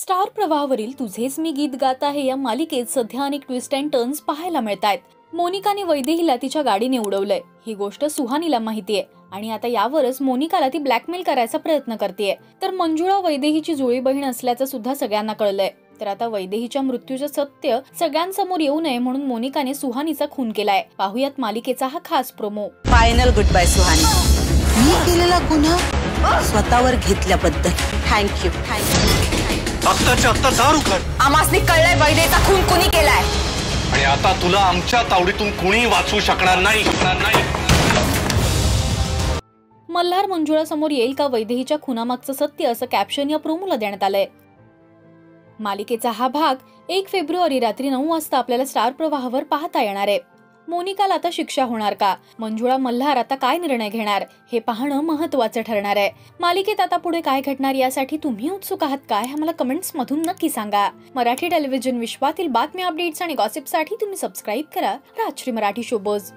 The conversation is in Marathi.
स्टार प्रवाहावरील तुझेच मी गीत गात आहे या मालिकेत सध्या अनेक ट्विस्ट अँड टर्न्स पाहायला मिळतायत। मोनिकाने वैदेहीला तिच्या गाडीने उडवलंय ही गोष्ट सुहानीला माहितीये आणि आता यावरच मोनिकाला ती ब्लॅकमेल करायचा प्रयत्न करतेय। तर मंजुळा वैदेहीची जुळी बहीण असल्याचं सुद्धा सगळ्यांना कळलंय। तर आता वैदेहीच्या मृत्यूचं सत्य सगळ्यांसमोर येऊ नये म्हणून मोनिकाने सुहानीचा खून केलाय। पाहुयात मालिकेचा हा खास promo. Final goodbye Suhani. मी केलेला गुन्हा स्वतःवर घेतल्याबद्दल थँक्यू। आत्ताच्या आत्ता दारू कर। आमासनी कळलंय वैदेहीचा खून कोणी केलाय आणि आता तुला आमच्या तावडीतून कोणी वाचवू शकणार नाही। मल्हार मंजुळा समोर येईल का वैदेहीच्या खुनामागचं सत्य असं कॅप्शन या प्रोमोला देण्यात आलंय। मालिकेचा हा भाग 1 फेब्रुवारी रात्री 9 वाजता आपल्याला स्टार प्रवाहावर पाहता येणार आहे। मोनिकाला आता शिक्षा होणार का, मंजुळा मल्हार आता काय निर्णय घेणार हे पाहणं महत्त्वाचं ठरणार आहे। मालिकेत आता पुढे काय घडणार यासाठी तुम्ही उत्सुक आहात काय हे मला कमेंट्स मधून नक्की सांगा। मराठी टेलिव्हिजन विश्वातील बातम्या, अपडेट्स आणि गॉसिपसाठी तुम्ही सबस्क्राइब करा राजश्री मराठी शोबज।